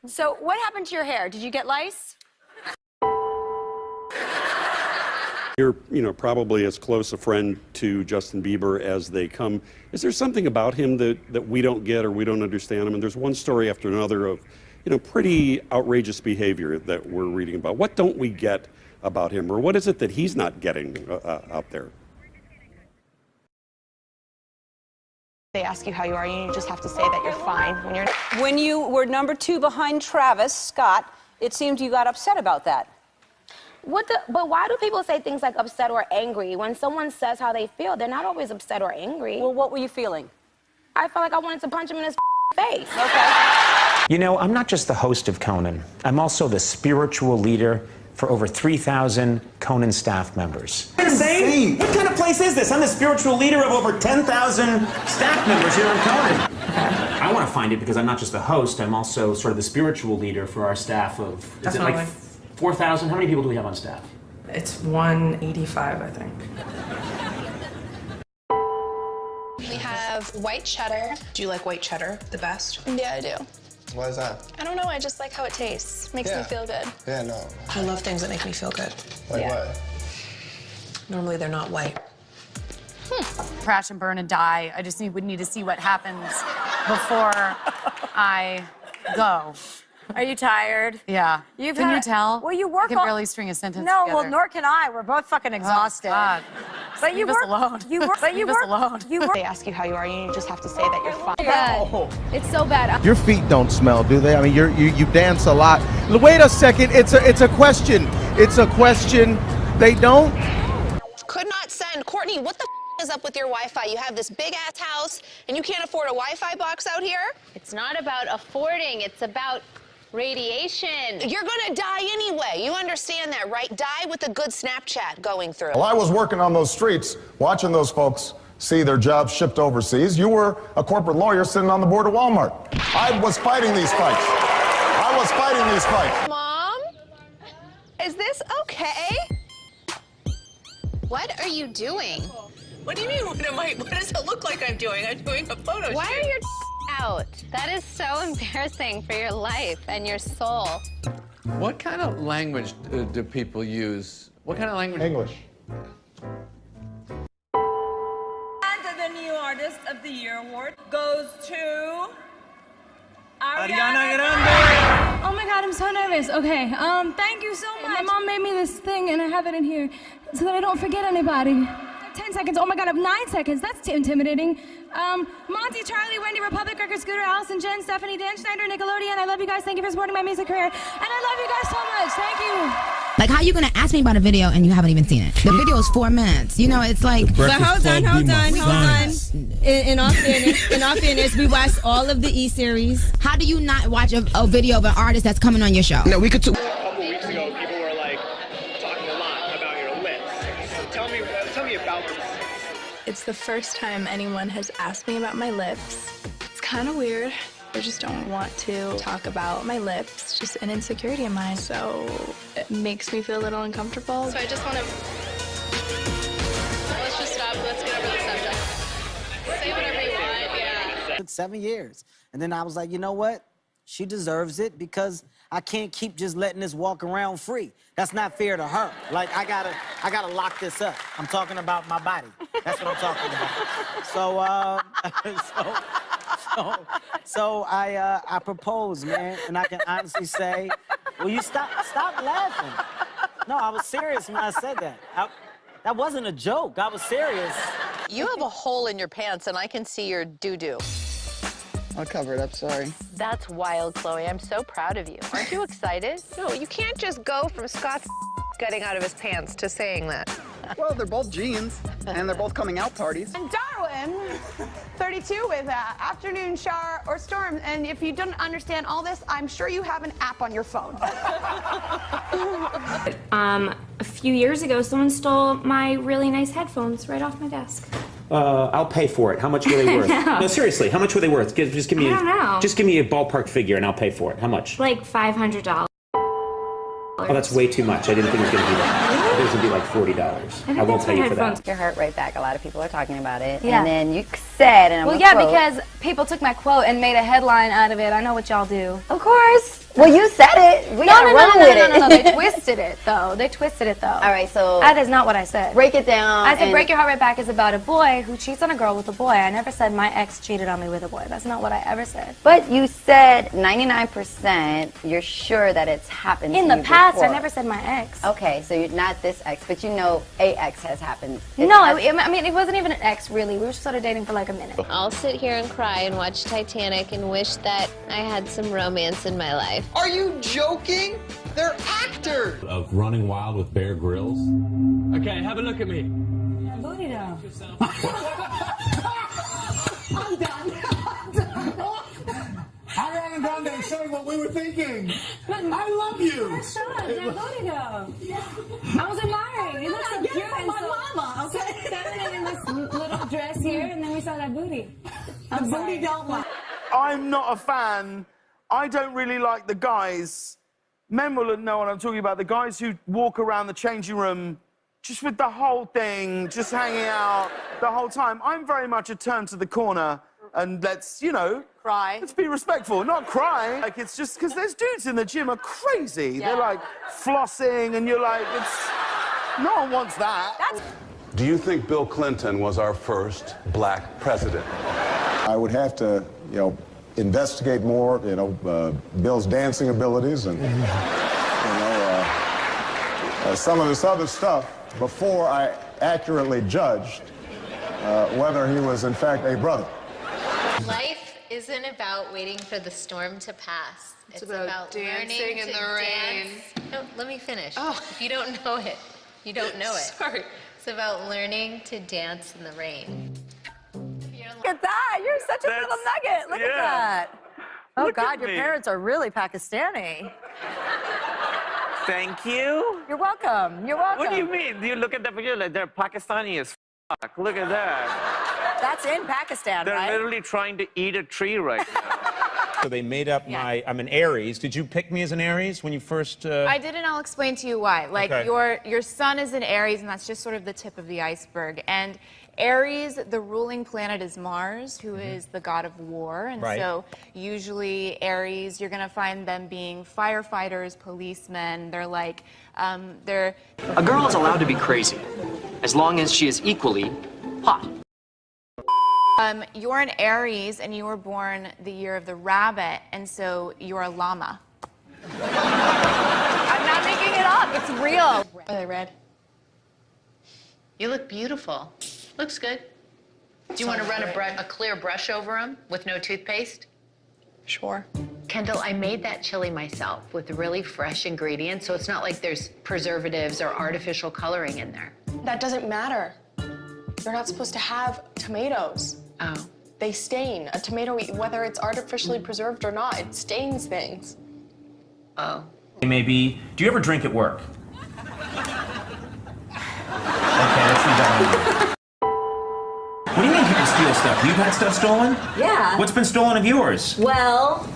So what happened to your hair? Did you get lice? You're, probably as close a friend to Justin Bieber as they come. Is there something about him that we don't get or we don't understand him? And there's one story after another of, pretty outrageous behavior that we're reading about. What don't we get about him, or what is it that he's not getting out there? They ask you how you are, you just have to say that you're fine when When you were number 2 behind Travis Scott, it seemed you got upset about that. But why do people say things like upset or angry? When someone says how they feel, they're not always upset or angry. Well, what were you feeling? I felt like I wanted to punch him in his face. Okay. I'm not just the host of Conan. I'm also the spiritual leader for over 3,000 Conan staff members. Insane! What kind of place is this? I'm the spiritual leader of over 10,000 staff members here on Conan. I want to find it because I'm not just the host, I'm also sort of the spiritual leader for our staff of, is it like 4,000? How many people do we have on staff? It's 185, I think. We have white cheddar. Do you like white cheddar the best? Yeah, I do. Why is that? I don't know, I just like how it tastes. Makes me feel good. Yeah, no. I love things that make me feel good. Like what? Normally they're not white. Crash and burn and die. I just would need to see what happens before I go. Are you tired? Yeah. Can you tell? Well, you work I can barely string a sentence No, together. well, nor can I. We're both fucking exhausted. Oh, God. But you Leave us work alone. You work. But you Leave us work alone. You work. They ask you how you are, you just have to say that you're fine. Bad. It's so bad. Your feet don't smell, do they? I mean, you dance a lot. Wait a second. It's a question. It's a question. They don't. Could not send. Courtney, what the is up with your Wi-Fi? You have this big ass house and you can't afford a Wi-Fi box out here? It's not about affording, it's about radiation. You're gonna die anyway. You understand that, right? Die with a good Snapchat going through. Well, I was working on those streets, watching those folks see their jobs shipped overseas. You were a corporate lawyer sitting on the board of Walmart. I was fighting these fights. I was fighting these fights. Mom? Is this okay? What are you doing? What do you mean, what does it look like I'm doing? I'm doing a photo shoot. Why are your out? That is so embarrassing for your life and your soul. What kind of language do people use? What kind of language? English. And the new Artist of the Year award goes to Ariana Grande. Oh my God, I'm so nervous. Okay, thank you so much. My mom made me this thing and I have it in here so that I don't forget anybody. 10 seconds, oh my God, I have 9 seconds, that's intimidating. Monty, Charlie, Wendy, Republic, Record, Scooter, Allison, Jen, Stephanie, Dan Schneider, Nickelodeon, I love you guys, thank you for supporting my music career. And I love you guys so much, thank you. Like, how you gonna ask me about a video and you haven't even seen it? The video is 4 minutes, it's like... But hold on. In all fairness, we watched all of the E-series. How do you not watch a video of an artist that's coming on your show? No, we could... A couple weeks ago, people were talking a lot about your lips. Tell me about this. It's the first time anyone has asked me about my lips. It's kind of weird. I just don't want to talk about my lips, just an insecurity of mine. So it makes me feel a little uncomfortable. So I just want to... Let's just stop. Let's get over the subject. Say whatever you want, yeah. It took 7 years. And then I was like, you know what? She deserves it because I can't keep just letting this walk around free. That's not fair to her. Like, I gotta lock this up. I'm talking about my body. That's what I'm talking about. So I proposed, man, and I can honestly say, will you stop laughing? No, I was serious when I said that. That wasn't a joke. I was serious. You have a hole in your pants and I can see your doo-doo. I'll cover it up, sorry. That's wild, Chloe. I'm so proud of you. Aren't you excited? No, you can't just go from Scott's getting out of his pants to saying that. Well, they're both jeans, and they're both coming out parties. And Darwin, 32 with afternoon shower or storm. And if you don't understand all this, I'm sure you have an app on your phone. A few years ago, someone stole my really nice headphones right off my desk. I'll pay for it. How much were they worth? No, seriously, how much were they worth? Just give me I don't know. Just give me a ballpark figure and I'll pay for it. How much? Like $500. Oh, that's way too much. I didn't think it was going to be that. I think it was going to be like $40. I won't tell you for that. Your heart right back. A lot of people are talking about it. Yeah. And then you said, and I'm Well, a yeah, quote. because people took my quote and made a headline out of it. I know what y'all do. Of course. Well, you said it. We No, gotta run with it. no. They twisted it, though. They twisted it, though. All right, so That is not what I said. break it down. I said and- Break Your Heart Right Back is about a boy who cheats on a girl with a boy. I never said my ex cheated on me with a boy. That's not what I ever said. But you said 99% you're sure that it's happened In to the you past, I before. never said my ex. Okay, so you're not this ex, but you know a ex has happened. No, I mean, it wasn't even an ex, really. We were sort of dating for like a minute. I'll sit here and cry and watch Titanic and wish that I had some romance in my life. Are you joking? They're actors. Of Running Wild with Bear Grylls. Okay, have a look at me. Booty down. I'm done. Ariana Grande saying what we were thinking. I love you. Shut up, that booty down. I was admiring. You look so cute and so mama, okay? Feminine in this little dress here, and then we saw that booty. I'm sorry. I'm not a fan. I don't really like the guys. Men will know what I'm talking about. The guys who walk around the changing room just with the whole thing, just hanging out the whole time. I'm very much a turn to the corner and let's, you know, cry. Let's be respectful, not cry. Like, it's just because there's dudes in the gym are crazy. Yeah. They're like flossing and you're like, it's, no one wants that. Do you think Bill Clinton was our first black president? I would have to, you know, investigate more, you know, Bill's dancing abilities and, you know, some of this other stuff before I accurately judged whether he was, in fact, a brother. Life isn't about waiting for the storm to pass. It's about dancing learning in to the rain. dance. No, let me finish. Oh. If you don't know it, you don't know it. Sorry. It's about learning to dance in the rain. Look at that. You're such a little nugget. Look at that. Oh, Look God, at your me. parents are really Pakistani. Thank you. You're welcome. You're welcome. What do you mean? You look at the picture like they're Pakistani as fuck. Look at that. That's in Pakistan, They're right? literally trying to eat a tree right now. So they made up I'm an Aries. Did you pick me as an Aries when you first... I did, and I'll explain to you why. Like, Okay. your sun is in Aries, and that's just sort of the tip of the iceberg. And Aries, the ruling planet is Mars, who is the god of war. And Right. so usually Aries, you're going to find them being firefighters, policemen. They're like, they're... A girl is allowed to be crazy, as long as she is equally hot. You're an Aries, and you were born the year of the rabbit, and so you're a llama. I'm not making it up. It's real. Are they red? You look beautiful. Looks good. Do you want to run a clear brush over them with no toothpaste? Sure. Kendall, I made that chili myself with really fresh ingredients, so it's not like there's preservatives or artificial coloring in there. That doesn't matter. You're not supposed to have tomatoes. Oh. They stain. A tomato, whether it's artificially preserved or not, it stains things. Oh. Maybe, do you ever drink at work? Okay, let's leave that on. What do you mean people steal stuff? You've had stuff stolen? Yeah. What's been stolen of yours? Well,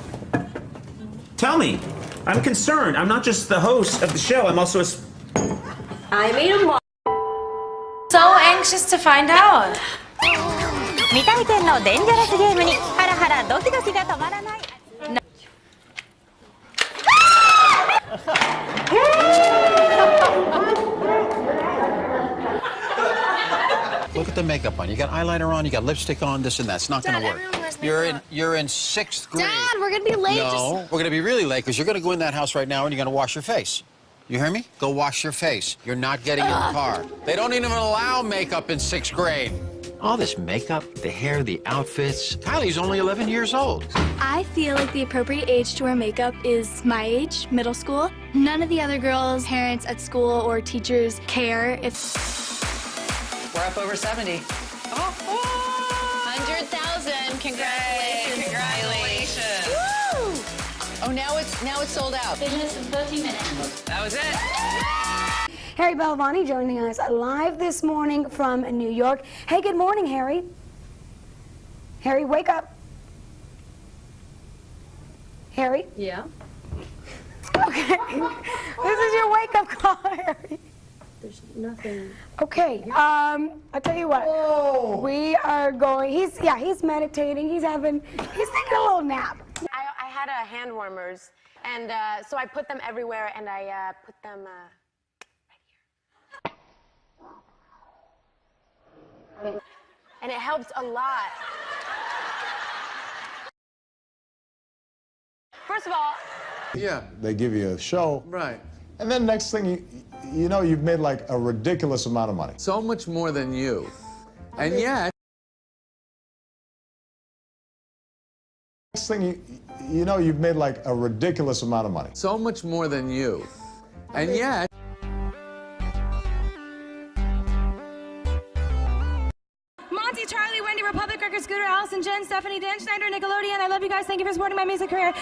Tell me. I'm concerned. I'm not just the host of the show. I'm also a... I made a So anxious to find out. 未体験のデンジャラスゲームにハラハラドキドキが止まらない。 Look at the makeup on. You got eyeliner on, you got lipstick on, this and that. It's not going to work. You're in 6th grade. Dad, we're gonna be late. No, we're going to be really late because you're going to go in that house right now and you're going to wash your face. You hear me? Go wash your face. You're not getting in the car. They don't even allow makeup in 6th grade. All this makeup, the hair, the outfits. Kylie's only 11 years old. I feel like the appropriate age to wear makeup is my age, middle school. None of the other girls' parents at school or teachers care if... We're up over 70. 100,000. Congratulations. Congratulations. Woo! Oh, now it's sold out. Fitness in 30 minutes. That was it. Harry Belafonte joining us live this morning from New York. Hey, good morning, Harry. Harry, wake up. Harry? Yeah? Okay. This is your wake-up call, Harry. There's nothing. Okay, I'll tell you what. We are going, he's meditating, he's taking a little nap. I had hand warmers, and so I put them everywhere, and I put them right here. And it helps a lot. First of all, Yeah. They give you a show. Right. And then next thing you know, you've made like a ridiculous amount of money. So much more than you. And yet, Next thing you know, you've made like a ridiculous amount of money. so much more than you. And yet, Monty, Charlie, Wendy, Republic, Record, Scooter, Allison, Jen, Stephanie, Dan Schneider, Nickelodeon. I love you guys. Thank you for supporting my music career.